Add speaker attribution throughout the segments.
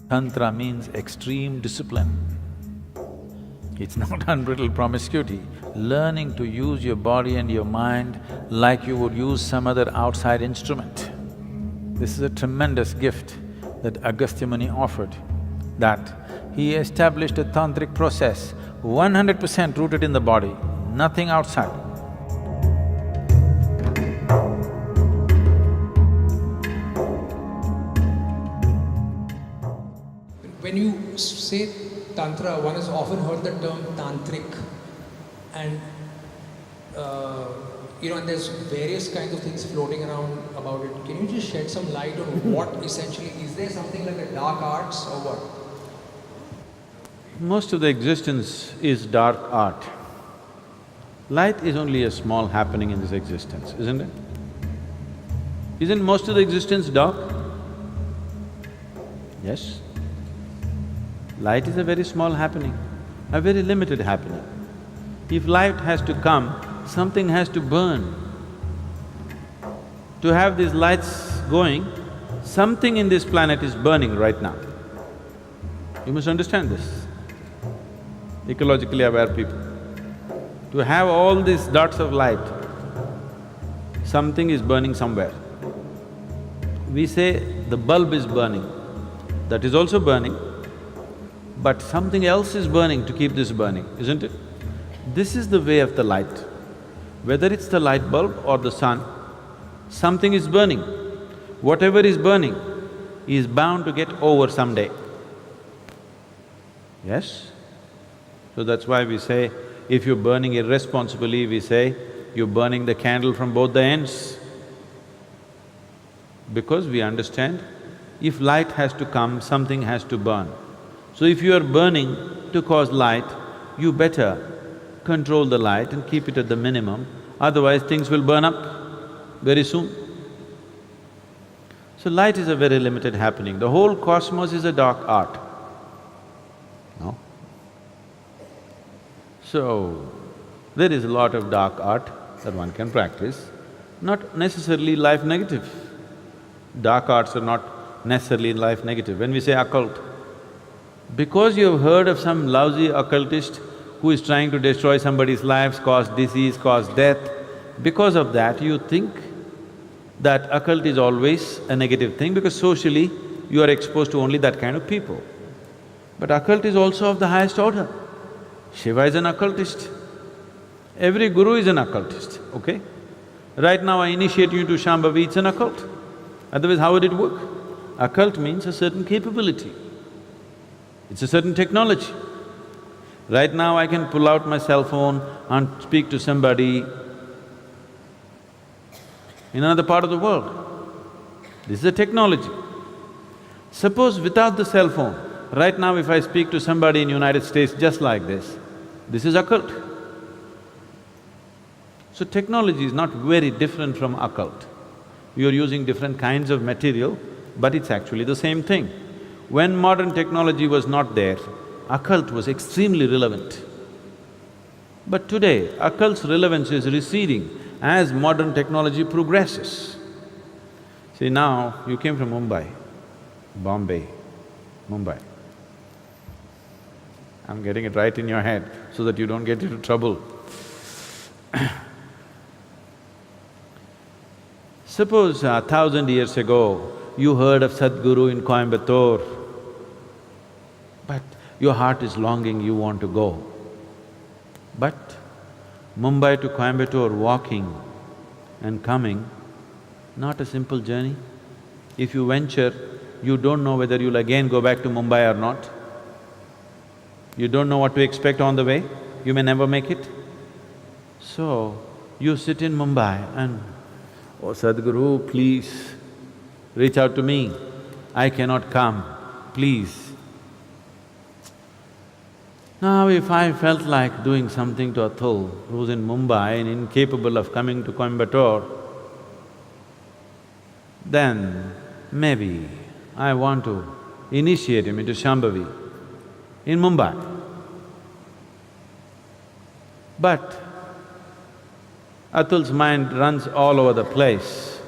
Speaker 1: Tantra means extreme discipline. It's not unbridled promiscuity. Learning to use your body and your mind like you would use some other outside instrument. This is a tremendous gift that Agastya Muni offered, that he established a tantric process 100% rooted in the body, nothing outside.
Speaker 2: When you say Tantra, one has often heard the term tantric, and and there's various kinds of things floating around about it. Can you just shed some light on what essentially, is there something like a dark arts or what?
Speaker 1: Most of the existence is dark art. Light is only a small happening in this existence, isn't it? Isn't most of the existence dark? Yes. Light is a very small happening, a very limited happening. If light has to come, something has to burn. To have these lights going, something in this planet is burning right now. You must understand this, ecologically aware people. To have all these dots of light, something is burning somewhere. We say the bulb is burning, that is also burning, but something else is burning to keep this burning, isn't it? This is the way of the light. Whether it's the light bulb or the sun, something is burning. Whatever is burning is bound to get over someday. Yes? So that's why we say, if you're burning irresponsibly, we say, you're burning the candle from both the ends. Because we understand, if light has to come, something has to burn. So if you are burning to cause light, you better control the light and keep it at the minimum, otherwise things will burn up very soon. So light is a very limited happening. The whole cosmos is a dark art, no? So, there is a lot of dark art that one can practice, not necessarily life negative. Dark arts are not necessarily life negative. When we say occult, because you have heard of some lousy occultist who is trying to destroy somebody's lives, cause disease, cause death, because of that you think that occult is always a negative thing because socially you are exposed to only that kind of people. But occult is also of the highest order. Shiva is an occultist. Every guru is an occultist, okay? Right now I initiate you into Shambhavi, it's an occult. Otherwise, how would it work? Occult means a certain capability. It's a certain technology. Right now I can pull out my cell phone and speak to somebody in another part of the world. This is a technology. Suppose without the cell phone, right now if I speak to somebody in United States just like this is occult. So technology is not very different from occult. You're using different kinds of material, but it's actually the same thing. When modern technology was not there, occult was extremely relevant. But today, occult's relevance is receding as modern technology progresses. See, now you came from Mumbai, Bombay, Mumbai. I'm getting it right in your head so that you don't get into trouble. Suppose 1,000 years ago, you heard of Sadhguru in Coimbatore, but your heart is longing, you want to go. But Mumbai to Coimbatore walking and coming, not a simple journey. If you venture, you don't know whether you'll again go back to Mumbai or not. You don't know what to expect on the way, you may never make it. So, you sit in Mumbai and, oh Sadhguru, please reach out to me, I cannot come, please. Now if I felt like doing something to Atul, who's in Mumbai and incapable of coming to Coimbatore, then maybe I want to initiate him into Shambhavi in Mumbai. But Atul's mind runs all over the place.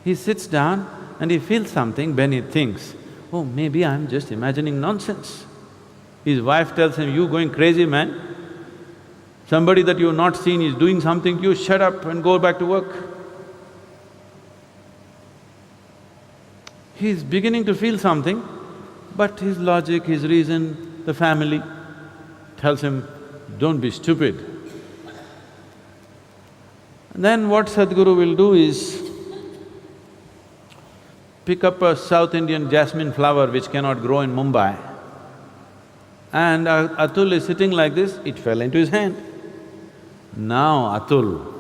Speaker 1: He sits down and he feels something, then he thinks, oh, maybe I'm just imagining nonsense. His wife tells him, you going crazy, man? Somebody that you've not seen is doing something to you, shut up and go back to work. He's beginning to feel something, but his logic, his reason, the family tells him, don't be stupid. And then what Sadhguru will do is pick up a South Indian jasmine flower which cannot grow in Mumbai, and Atul is sitting like this, it fell into his hand. Now Atul,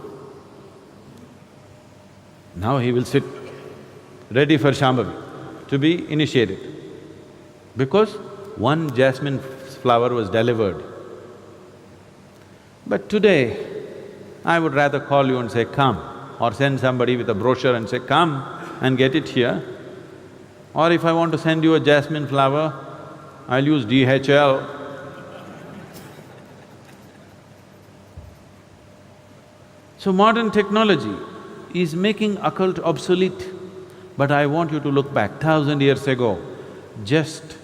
Speaker 1: now he will sit ready for Shambhavi, to be initiated, because one jasmine flower was delivered. But today, I would rather call you and say, come, or send somebody with a brochure and say, come and get it here. Or if I want to send you a jasmine flower, I'll use DHL. So modern technology is making occult obsolete, but I want you to look back 1,000 years ago, just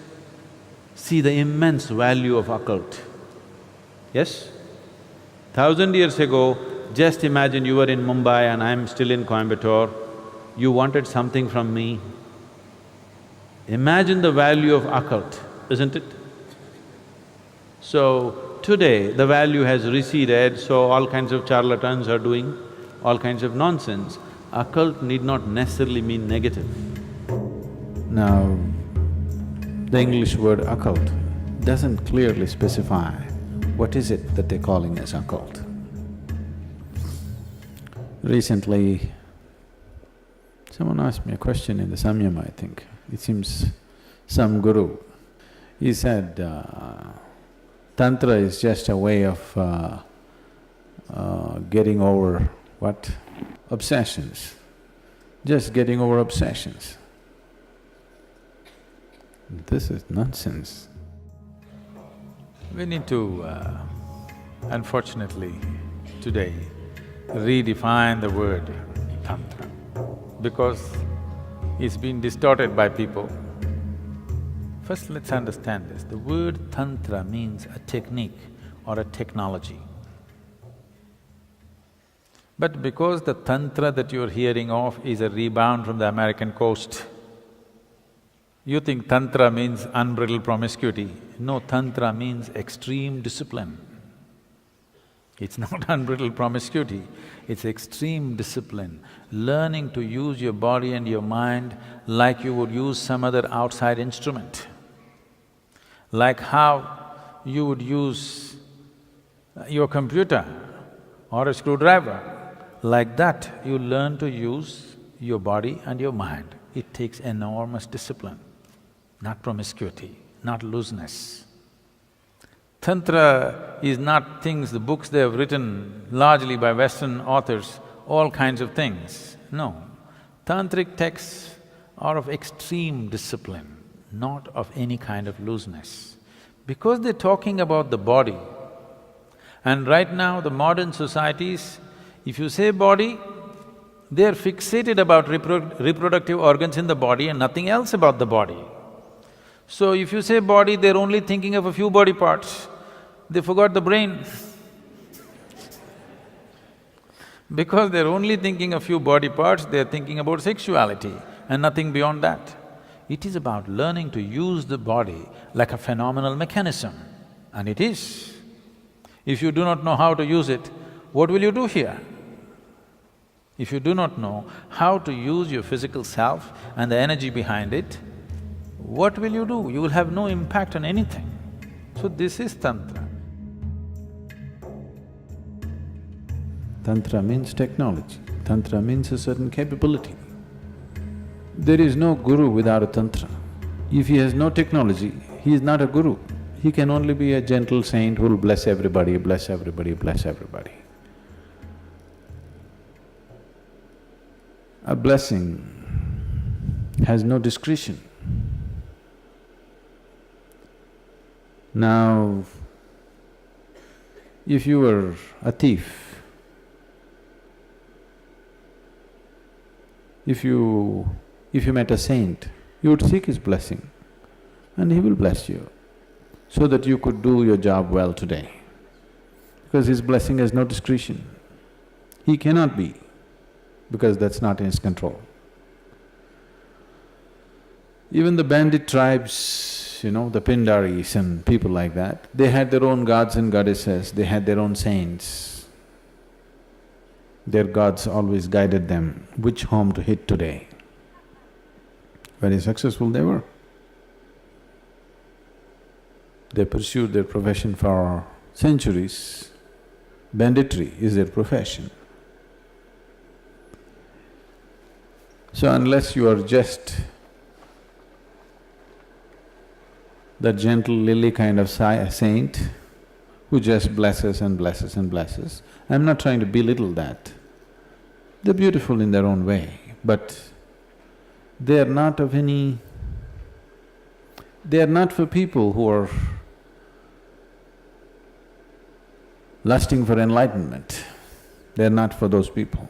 Speaker 1: see the immense value of occult. Yes? 1,000 years ago, just imagine you were in Mumbai and I'm still in Coimbatore, you wanted something from me. Imagine the value of occult, isn't it? So, today the value has receded, so all kinds of charlatans are doing all kinds of nonsense. Occult need not necessarily mean negative. Now, the English word occult doesn't clearly specify what is it that they're calling as occult. Recently, someone asked me a question in the Samyama, I think. It seems some guru. He said, Tantra is just a way of getting over what? Obsessions. Just getting over obsessions. This is nonsense. We need to, unfortunately, today, redefine the word Tantra, because it's been distorted by people. First, let's understand this. The word Tantra means a technique or a technology. But because the Tantra that you're hearing of is a rebound from the American coast, you think Tantra means unbridled promiscuity. No, Tantra means extreme discipline. It's not unbridled promiscuity, it's extreme discipline. Learning to use your body and your mind like you would use some other outside instrument. Like how you would use your computer or a screwdriver. Like that, you learn to use your body and your mind. It takes enormous discipline, not promiscuity, not looseness. Tantra is not things, the books they have written largely by Western authors, all kinds of things. No, tantric texts are of extreme discipline, not of any kind of looseness. Because they're talking about the body, and right now the modern societies, if you say body, they're fixated about reproductive organs in the body and nothing else about the body. So if you say body, they're only thinking of a few body parts, they forgot the brain. Because they're only thinking a few body parts, they're thinking about sexuality and nothing beyond that. It is about learning to use the body like a phenomenal mechanism, and it is. If you do not know how to use it, what will you do here? If you do not know how to use your physical self and the energy behind it, what will you do? You will have no impact on anything. So this is Tantra. Tantra means technology, Tantra means a certain capability. There is no guru without a Tantra. If he has no technology, he is not a guru. He can only be a gentle saint who will bless everybody, bless everybody, bless everybody. A blessing has no discretion. Now, if you were a thief, if you met a saint, you would seek his blessing. and he will bless you so that you could do your job well today. Because his blessing has no discretion. He cannot be, because that's not in his control. Even the bandit tribes, the Pindaris and people like that, they had their own gods and goddesses, they had their own saints. Their gods always guided them which home to hit today. Very successful they were. They pursued their profession for centuries. Banditry is their profession. So unless you are just that gentle lily kind of saint who just blesses and blesses and blesses, I'm not trying to belittle that. They're beautiful in their own way, but they are not of any… they are not for people who are lusting for enlightenment. They're not for those people.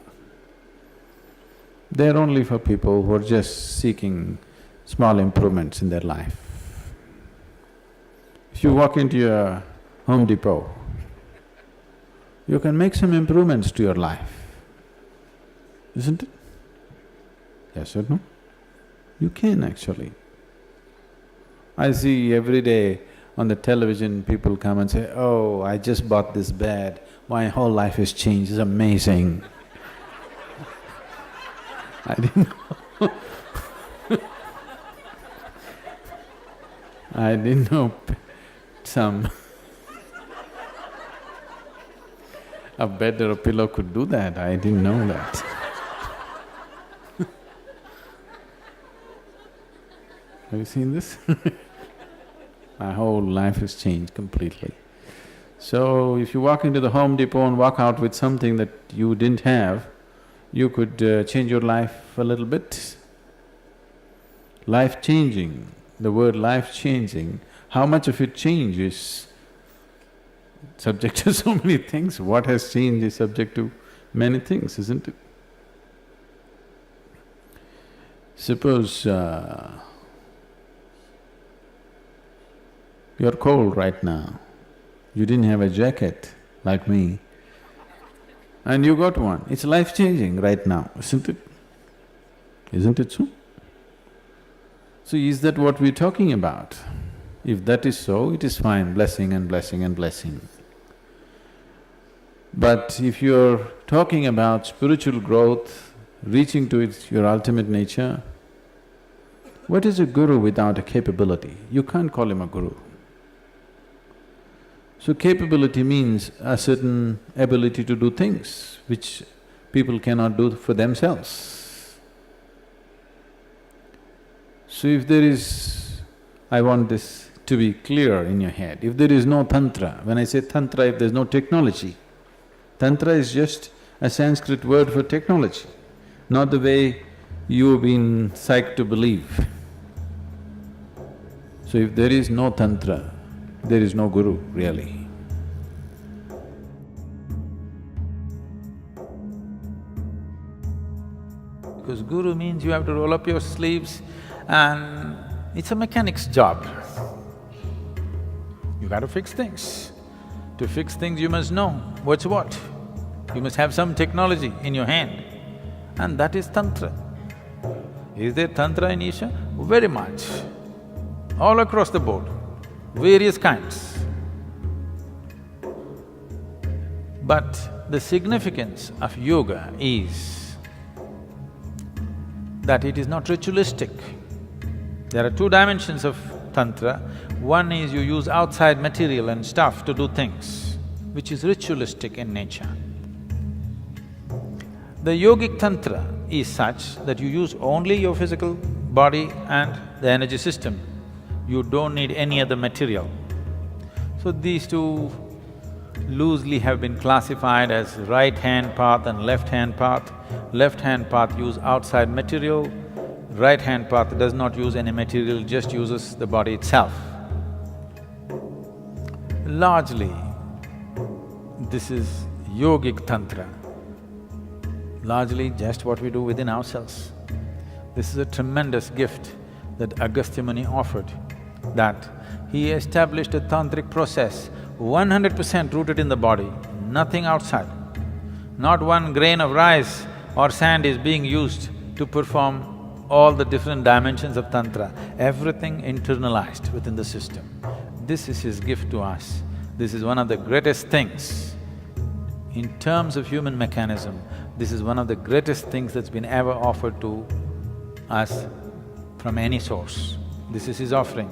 Speaker 1: They're only for people who are just seeking small improvements in their life. If you walk into a Home Depot, you can make some improvements to your life, isn't it? Yes or no? You can actually. I see every day on the television, people come and say, "Oh, I just bought this bed, my whole life has changed, it's amazing." I didn't know I didn't know some a bed or a pillow could do that, I didn't know that. Have you seen this? My whole life has changed completely. So, if you walk into the Home Depot and walk out with something that you didn't have, you could change your life a little bit. Life-changing, the word life-changing, how much of it changes subject to so many things. What has changed is subject to many things, isn't it? Suppose you're cold right now, you didn't have a jacket like me, and you got one. It's life-changing right now, isn't it? Isn't it so? So is that what we're talking about? If that is so, it is fine, blessing and blessing and blessing. But if you're talking about spiritual growth, reaching to your ultimate nature, what is a guru without a capability? You can't call him a guru. So capability means a certain ability to do things which people cannot do for themselves. So if there is… I want this to be clear in your head, if there is no Tantra, when I say Tantra, if there's no technology, Tantra is just a Sanskrit word for technology, not the way you've been psyched to believe. So if there is no Tantra, there is no Guru, really. Because Guru means you have to roll up your sleeves and it's a mechanic's job. You gotta fix things. To fix things you must know what's what. You must have some technology in your hand, and that is Tantra. Is there Tantra in Isha? Very much. All across the board, various kinds. But the significance of yoga is that it is not ritualistic. There are two dimensions of Tantra. One is you use outside material and stuff to do things, which is ritualistic in nature. The yogic Tantra is such that you use only your physical body and the energy system. You don't need any other material. So these two loosely have been classified as right-hand path and left-hand path. Left-hand path use outside material, right-hand path does not use any material, just uses the body itself. Largely, this is yogic Tantra, largely just what we do within ourselves. This is a tremendous gift that Agastya Muni offered that he established a tantric process 100% rooted in the body, nothing outside. Not one grain of rice or sand is being used to perform all the different dimensions of Tantra, everything internalized within the system. This is his gift to us. This is one of the greatest things. In terms of human mechanism, this is one of the greatest things that's been ever offered to us from any source. This is his offering.